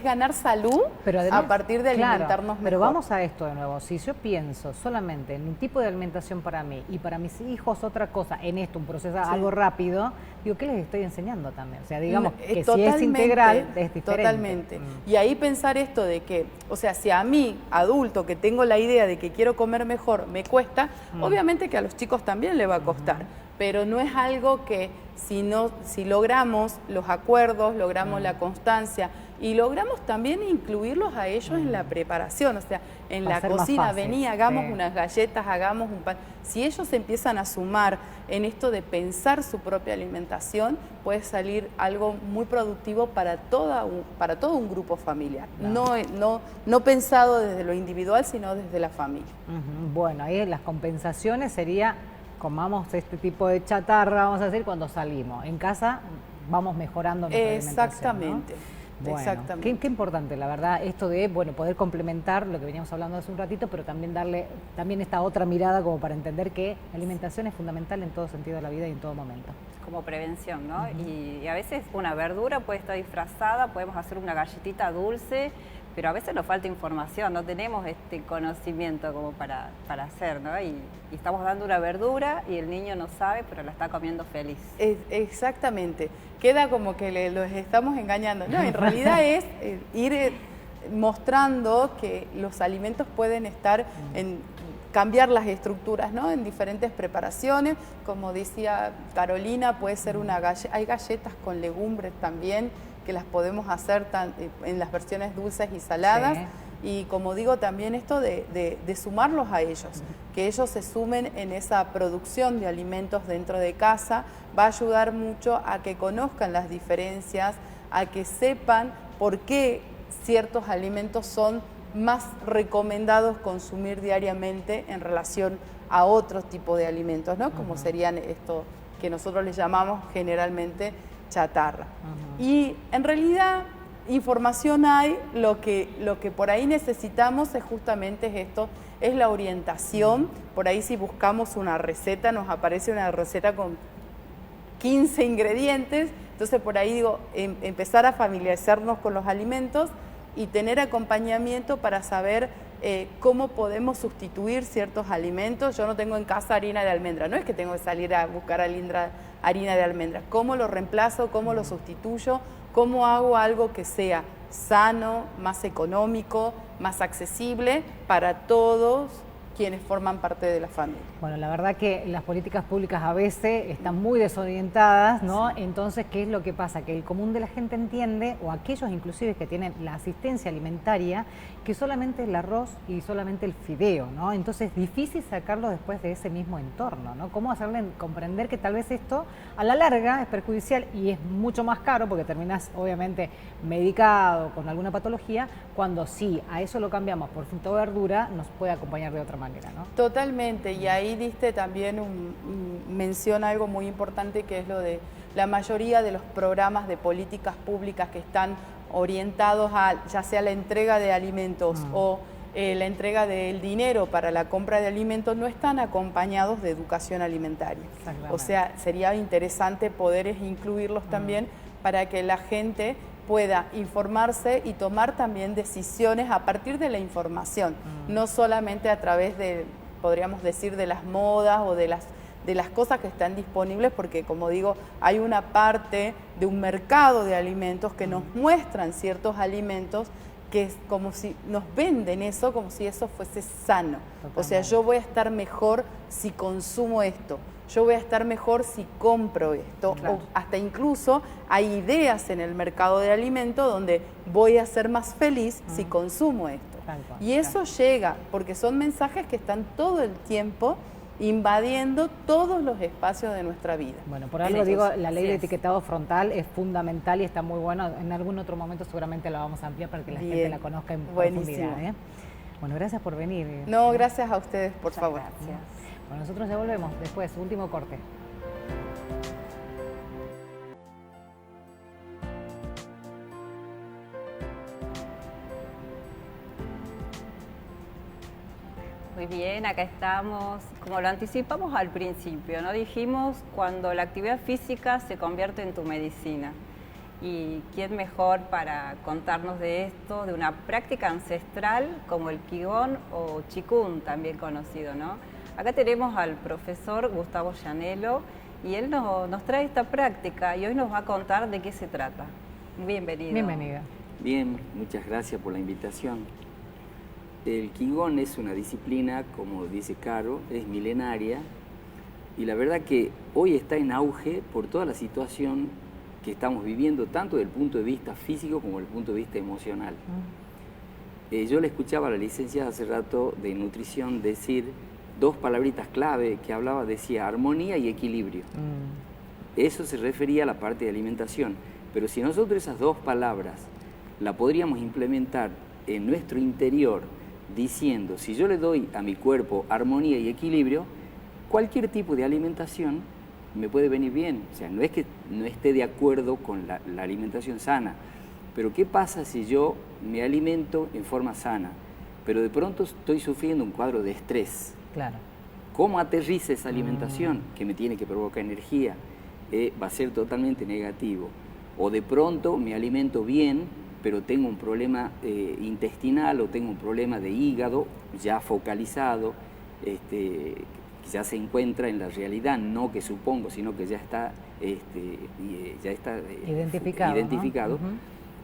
Speaker 7: ganar salud
Speaker 1: Pero además,
Speaker 7: a partir de
Speaker 1: claro,
Speaker 7: alimentarnos mejor.
Speaker 1: pero vamos a esto de nuevo. Si yo pienso solamente en un tipo de alimentación para mí y para mis hijos otra cosa, en esto, un proceso algo rápido, digo, ¿qué les estoy enseñando también? O sea, digamos que si es integral, es diferente.
Speaker 7: Totalmente. Y ahí pensar esto de que, o sea, si a mí, adulto, que tengo la idea de que quiero comer mejor, me cuesta, obviamente que a los chicos también le va a costar. Pero no es algo que si logramos los acuerdos, logramos la constancia y logramos también incluirlos a ellos en la preparación, o sea, en
Speaker 1: Va a
Speaker 7: la
Speaker 1: ser más
Speaker 7: cocina,
Speaker 1: fácil,
Speaker 7: vení, hagamos
Speaker 1: sí.
Speaker 7: unas galletas, hagamos un pan. Si ellos empiezan a sumar en esto de pensar su propia alimentación, puede salir algo muy productivo para todo un grupo familiar. No pensado desde lo individual, sino desde la familia.
Speaker 1: Bueno, ahí las compensaciones sería comamos este tipo de chatarra, vamos a decir, cuando salimos. En casa vamos mejorando nuestra alimentación,
Speaker 7: Exactamente.
Speaker 1: ¿no? Bueno,
Speaker 7: Exactamente.
Speaker 1: qué importante, la verdad, esto de poder complementar lo que veníamos hablando hace un ratito, pero también darle esta otra mirada como para entender que la alimentación es fundamental en todo sentido de la vida y en todo momento.
Speaker 2: Como prevención, ¿no? Y a veces una verdura puede estar disfrazada, podemos hacer una galletita dulce, pero a veces nos falta información, no tenemos este conocimiento como para hacer, ¿no? Y estamos dando una verdura y el niño no sabe, pero la está comiendo feliz.
Speaker 7: Exactamente. Queda como que los estamos engañando. No, en realidad es ir mostrando que los alimentos pueden estar cambiar las estructuras, ¿no? En diferentes preparaciones, como decía Carolina, puede ser hay galletas con legumbres también, que las podemos hacer en las versiones dulces y saladas. Sí. Y como digo, también esto de sumarlos a ellos, que ellos se sumen en esa producción de alimentos dentro de casa, va a ayudar mucho a que conozcan las diferencias, a que sepan por qué ciertos alimentos son más recomendados consumir diariamente en relación a otros tipos de alimentos, ¿no? Como serían esto que nosotros les llamamos generalmente chatarra. Y en realidad información hay, lo que por ahí necesitamos es justamente esto, es la orientación. Por ahí si buscamos una receta, nos aparece una receta con 15 ingredientes, entonces por ahí digo, empezar a familiarizarnos con los alimentos y tener acompañamiento para saber cómo podemos sustituir ciertos alimentos. Yo no tengo en casa harina de almendra, no es que tengo que salir a buscar harina de almendra. ¿Cómo lo reemplazo? ¿Cómo lo sustituyo? ¿Cómo hago algo que sea sano, más económico, más accesible para todos quienes forman parte de la familia?
Speaker 1: Bueno, la verdad que las políticas públicas a veces están muy desorientadas, ¿no? Entonces, ¿qué es lo que pasa? Que el común de la gente entiende, o aquellos inclusive que tienen la asistencia alimentaria, que solamente el arroz y solamente el fideo, ¿no? Entonces es difícil sacarlo después de ese mismo entorno, ¿no? ¿Cómo hacerle comprender que tal vez esto a la larga es perjudicial y es mucho más caro porque terminas obviamente medicado con alguna patología, cuando sí, a eso lo cambiamos por fruta o verdura, nos puede acompañar de otra manera, ¿no?
Speaker 7: Totalmente, y ahí diste también menciona algo muy importante, que es lo de la mayoría de los programas de políticas públicas que están orientados a ya sea la entrega de alimentos o la entrega del dinero para la compra de alimentos, no están acompañados de educación alimentaria. O sea, sería interesante poder incluirlos también para que la gente pueda informarse y tomar también decisiones a partir de la información, no solamente a través de, podríamos decir, de las modas o de las cosas que están disponibles, porque como digo, hay una parte de un mercado de alimentos que nos muestran ciertos alimentos que es como si nos venden eso, como si eso fuese sano. Totalmente. O sea, yo voy a estar mejor si consumo esto, yo voy a estar mejor si compro esto. Claro. O hasta incluso hay ideas en el mercado de alimentos donde voy a ser más feliz si consumo esto. Y eso llega, porque son mensajes que están todo el tiempo invadiendo todos los espacios de nuestra vida.
Speaker 1: Bueno, por algo digo, la ley de etiquetado frontal es fundamental y está muy buena. En algún otro momento seguramente la vamos a ampliar para que la gente la conozca en profundidad, ¿eh? Bueno, gracias por venir.
Speaker 7: No, gracias a ustedes, por favor.
Speaker 2: Gracias.
Speaker 1: Bueno, nosotros ya volvemos después, último corte.
Speaker 2: Muy bien, acá estamos. Como lo anticipamos al principio, ¿no? Dijimos cuando la actividad física se convierte en tu medicina. ¿Y quién mejor para contarnos de esto, de una práctica ancestral como el Qigong o Qigong, también conocido, ¿no? Acá tenemos al profesor Gustavo Llanelo y él nos trae esta práctica y hoy nos va a contar de qué se trata. Bienvenido.
Speaker 1: Bienvenida.
Speaker 8: Bien, muchas gracias por la invitación. El Qigong es una disciplina, como dice Caro, es milenaria y la verdad que hoy está en auge por toda la situación que estamos viviendo, tanto desde el punto de vista físico como desde el punto de vista emocional. Yo le escuchaba a la licenciada hace rato de nutrición decir dos palabritas clave que hablaba, decía armonía y equilibrio. Eso se refería a la parte de alimentación, pero si nosotros esas dos palabras la podríamos implementar en nuestro interior, diciendo, si yo le doy a mi cuerpo armonía y equilibrio, cualquier tipo de alimentación me puede venir bien. O sea, no es que no esté de acuerdo con la alimentación sana, pero ¿qué pasa si yo me alimento en forma sana, pero de pronto estoy sufriendo un cuadro de estrés?
Speaker 1: Claro.
Speaker 8: ¿Cómo aterriza esa alimentación que me tiene que provocar energía? Va a ser totalmente negativo. O de pronto me alimento bien, pero tengo un problema intestinal o tengo un problema de hígado ya focalizado, que ya se encuentra en la realidad, no que supongo, sino que ya está, identificado.
Speaker 1: ¿No?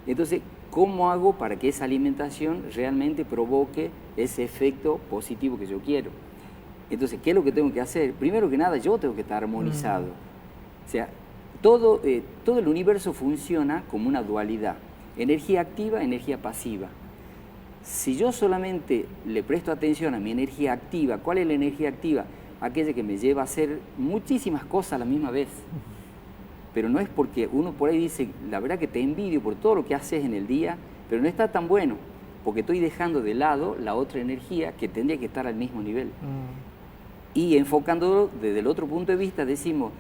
Speaker 8: Entonces, ¿cómo hago para que esa alimentación realmente provoque ese efecto positivo que yo quiero? Entonces, ¿qué es lo que tengo que hacer? Primero que nada, yo tengo que estar armonizado. O sea, todo el universo funciona como una dualidad. Energía activa, energía pasiva. Si yo solamente le presto atención a mi energía activa, ¿cuál es la energía activa? Aquella que me lleva a hacer muchísimas cosas a la misma vez. Pero no es porque uno por ahí dice, la verdad que te envidio por todo lo que haces en el día, pero no está tan bueno, porque estoy dejando de lado la otra energía que tendría que estar al mismo nivel. Y enfocándolo desde el otro punto de vista, decimos,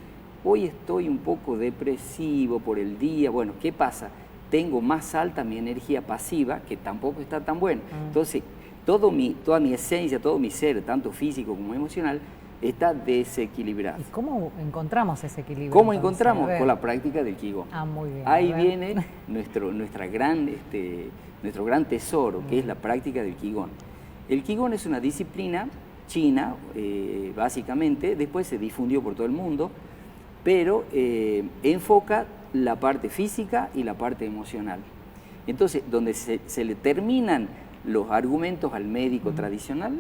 Speaker 8: hoy estoy un poco depresivo por el día. Bueno, ¿qué pasa? Tengo más alta mi energía pasiva, que tampoco está tan buena. Entonces, toda mi esencia, todo mi ser, tanto físico como emocional, está desequilibrado.
Speaker 1: ¿Y cómo encontramos ese equilibrio?
Speaker 8: ¿Cómo encontramos? Con la práctica del Qigong.
Speaker 1: Muy bien.
Speaker 8: Ahí viene nuestro gran tesoro, que es la práctica del Qigong. El Qigong es una disciplina china, básicamente, después se difundió por todo el mundo, pero enfoca la parte física y la parte emocional. Entonces, donde se le terminan los argumentos al médico tradicional,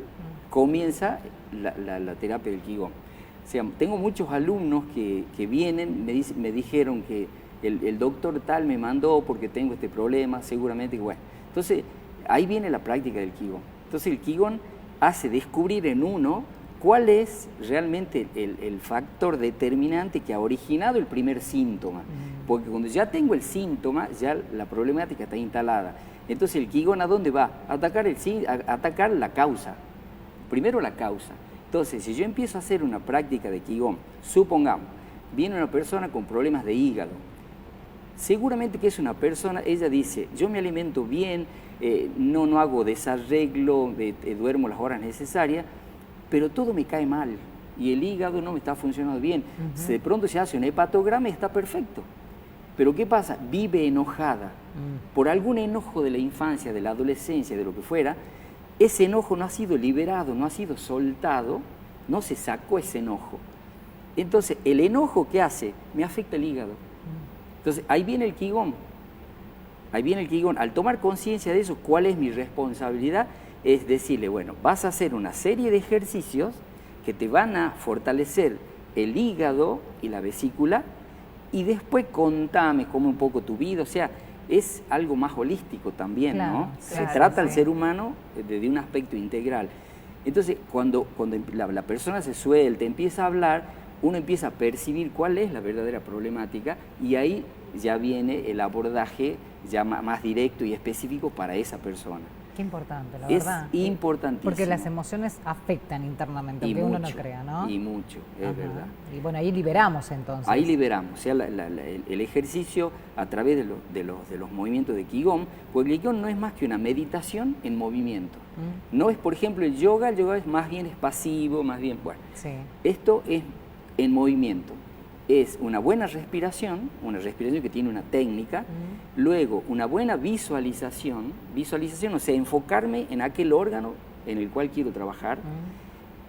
Speaker 8: comienza la terapia del Qigong. O sea, tengo muchos alumnos que vienen, me dijeron que el doctor tal me mandó porque tengo este problema, seguramente que bueno. Entonces, ahí viene la práctica del Qigong. Entonces, el Qigong hace descubrir en uno cuál es realmente el factor determinante que ha originado el primer síntoma. Porque cuando ya tengo el síntoma, ya la problemática está instalada. Entonces, el Qigong, ¿a dónde va? A atacar la causa. Primero la causa. Entonces, si yo empiezo a hacer una práctica de Qigong, supongamos, viene una persona con problemas de hígado. Seguramente que es una persona, ella dice, yo me alimento bien, no hago desarreglo, duermo las horas necesarias, pero todo me cae mal y el hígado no me está funcionando bien. Si de pronto se hace un hepatograma y está perfecto. Pero ¿qué pasa? Vive enojada. Por algún enojo de la infancia, de la adolescencia, de lo que fuera, ese enojo no ha sido liberado, no ha sido soltado, no se sacó ese enojo. Entonces, el enojo que hace me afecta el hígado. Entonces, ahí viene el Qigong. Ahí viene el Qigong. Al tomar conciencia de eso, ¿cuál es mi responsabilidad? Es decirle, bueno, vas a hacer una serie de ejercicios que te van a fortalecer el hígado y la vesícula y después contame cómo un poco tu vida, o sea, es algo más holístico también, claro, ¿no? Se trata al ser humano de un aspecto integral. Entonces, cuando la persona se suelta, empieza a hablar, uno empieza a percibir cuál es la verdadera problemática y ahí ya viene el abordaje ya más directo y específico para esa persona.
Speaker 1: Qué importante, la verdad.
Speaker 8: Es importantísimo.
Speaker 1: Porque las emociones afectan internamente, aunque uno no crea, ¿no?
Speaker 8: Y mucho, es verdad.
Speaker 1: Y bueno, ahí liberamos entonces.
Speaker 8: Ahí liberamos, o sea, el ejercicio a través de los movimientos de Qigong, porque el Qigong no es más que una meditación en movimiento. No es, por ejemplo, el yoga es más bien pasivo, más bien, bueno. Sí. Esto es en movimiento. Es una buena respiración que tiene una técnica, luego una buena visualización, o sea, enfocarme en aquel órgano en el cual quiero trabajar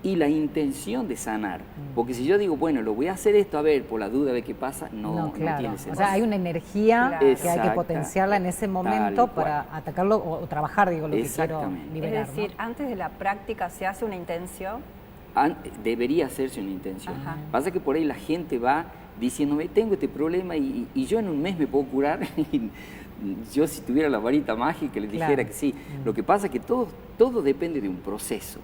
Speaker 8: y la intención de sanar. Porque si yo digo, bueno, lo voy a hacer esto, a ver, por la duda, a ver qué pasa, no tiene sentido.
Speaker 1: O sea, hay una energía que hay que potenciarla en ese momento para atacarlo o trabajar, digo, lo que quiero liberar.
Speaker 2: Es decir, antes de la práctica se hace una intención.
Speaker 8: Debería hacerse una intención. Pasa que por ahí la gente va diciéndome, tengo este problema y yo en un mes me puedo curar. Yo si tuviera la varita mágica le dijera que sí. Lo que pasa es que todo depende de un proceso.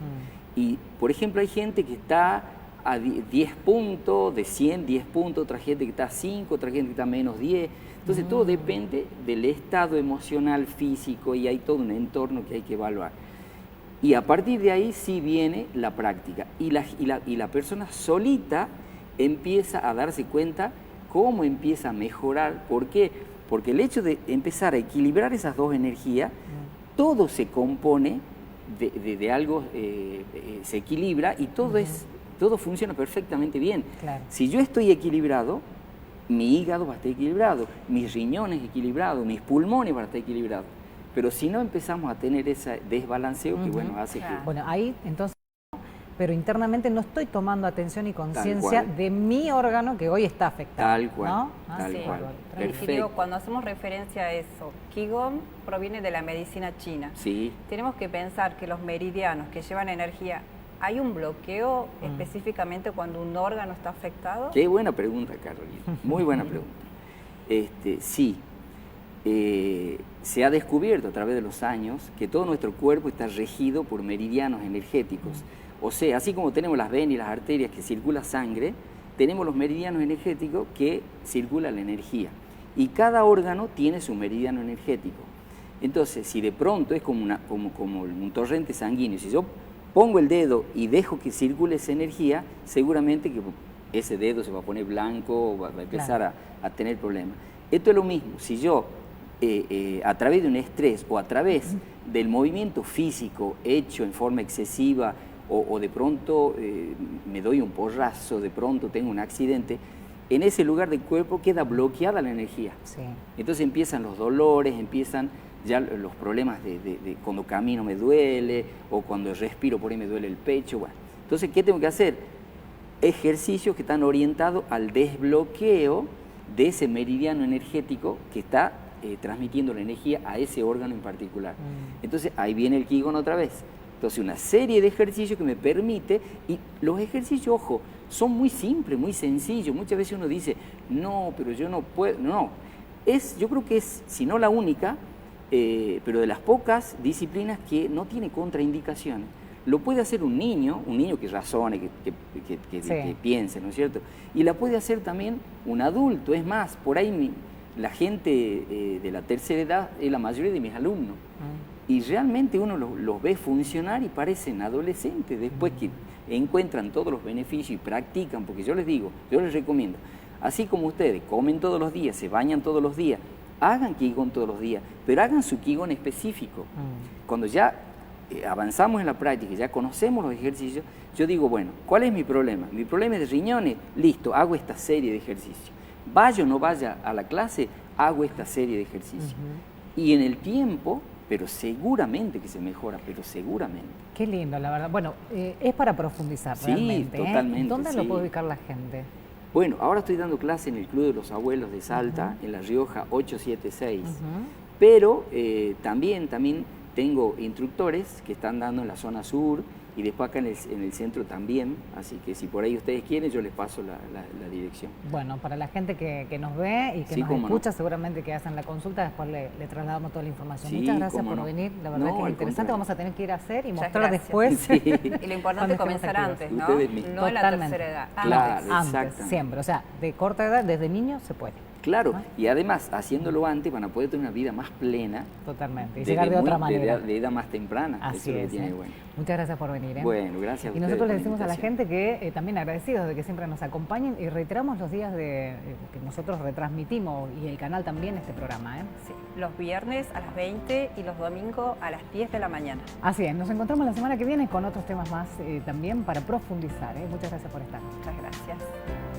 Speaker 8: Y, por ejemplo, hay gente que está a 10 puntos, de 100, 10 puntos, otra gente que está a 5, otra gente que está a menos 10. Entonces todo depende del estado emocional, físico y hay todo un entorno que hay que evaluar. Y a partir de ahí sí viene la práctica. Y la persona solita empieza a darse cuenta cómo empieza a mejorar. ¿Por qué? Porque el hecho de empezar a equilibrar esas dos energías, todo se compone de algo, se equilibra y todo funciona perfectamente bien.
Speaker 1: Claro.
Speaker 8: Si yo estoy equilibrado, mi hígado va a estar equilibrado, mis riñones equilibrados, mis pulmones van a estar equilibrados. Pero si no empezamos a tener ese desbalanceo que, bueno, hace que...
Speaker 1: Bueno, ahí entonces, pero internamente no estoy tomando atención y conciencia de mi órgano que hoy está afectado.
Speaker 8: Tal cual,
Speaker 1: ¿no?
Speaker 8: tal cual.
Speaker 2: Y digo, cuando hacemos referencia a eso, Qigong proviene de la medicina china.
Speaker 8: Sí.
Speaker 2: Tenemos que pensar que los meridianos que llevan energía, ¿hay un bloqueo específicamente cuando un órgano está afectado?
Speaker 8: Qué buena pregunta, Carolina. Muy buena pregunta. Sí. Se ha descubierto a través de los años que todo nuestro cuerpo está regido por meridianos energéticos. O sea, así como tenemos las venas y las arterias que circula sangre, tenemos los meridianos energéticos que circula la energía. Y cada órgano tiene su meridiano energético. Entonces, si de pronto es como un torrente sanguíneo, si yo pongo el dedo y dejo que circule esa energía, seguramente que ese dedo se va a poner blanco, va a empezar a tener problemas. Esto es lo mismo. Si yo a través de un estrés o a través del movimiento físico hecho en forma excesiva o de pronto me doy un porrazo, de pronto tengo un accidente, en ese lugar del cuerpo queda bloqueada la energía.
Speaker 1: Sí.
Speaker 8: Entonces empiezan los dolores, empiezan ya los problemas de cuando camino me duele o cuando respiro por ahí me duele el pecho. Bueno, entonces, ¿qué tengo que hacer? Ejercicios que están orientados al desbloqueo de ese meridiano energético que está transmitiendo la energía a ese órgano en particular. Entonces ahí viene el Qigong otra vez. Entonces una serie de ejercicios que me permite, y los ejercicios, ojo, son muy simples, muy sencillos. Muchas veces uno dice, no, pero yo no puedo. No, yo creo que es, si no la única, pero de las pocas disciplinas que no tiene contraindicaciones. Lo puede hacer un niño que razone, que piense, ¿no es cierto? Y la puede hacer también un adulto. Es más, por ahí la gente de la tercera edad es la mayoría de mis alumnos. Y realmente uno los ve funcionar y parecen adolescentes después que encuentran todos los beneficios y practican, porque yo les digo, yo les recomiendo, así como ustedes comen todos los días, se bañan todos los días, hagan Qigong todos los días, pero hagan su Qigong específico. Cuando ya avanzamos en la práctica, ya conocemos los ejercicios, yo digo, bueno, ¿cuál es mi problema? Mi problema es de riñones, listo, hago esta serie de ejercicios. Vaya o no vaya a la clase, hago esta serie de ejercicios. Y en el tiempo, pero seguramente que se mejora, pero seguramente.
Speaker 1: Qué lindo, la verdad. Bueno, es para profundizar realmente.
Speaker 8: Sí, totalmente.
Speaker 1: ¿Dónde lo puede ubicar la gente?
Speaker 8: Bueno, ahora estoy dando clase en el Club de los Abuelos de Salta, en La Rioja 876. Pero también tengo instructores que están dando en la zona sur y después acá en el centro también, así que si por ahí ustedes quieren yo les paso la dirección.
Speaker 1: Bueno, para la gente que nos ve y que nos escucha, seguramente que hacen la consulta, después le trasladamos toda la información.
Speaker 8: Sí,
Speaker 1: muchas gracias por venir, la verdad que es interesante, vamos a tener que ir a hacer y mostrar
Speaker 2: gracias.
Speaker 1: Después.
Speaker 2: Sí. Y lo importante es comenzar antes, ¿no? No en la tercera edad.
Speaker 8: Claro,
Speaker 1: antes, siempre, o sea, de corta edad, desde niño se puede.
Speaker 8: Claro, y además, haciéndolo antes, van a poder tener una vida más plena.
Speaker 1: Totalmente, y llegar de otra manera.
Speaker 8: De edad más temprana.
Speaker 1: Así
Speaker 8: eso
Speaker 1: es.
Speaker 8: Tiene bueno.
Speaker 1: Muchas gracias por venir.
Speaker 8: Bueno, gracias a ustedes.
Speaker 1: Y nosotros le decimos a la gente que también agradecidos de que siempre nos acompañen y reiteramos los días que nosotros retransmitimos y el canal también este programa.
Speaker 2: Sí, los viernes a las 20 y los domingos a las 10 de la mañana.
Speaker 1: Así es, nos encontramos la semana que viene con otros temas más también para profundizar. Muchas gracias por estar.
Speaker 2: Muchas gracias.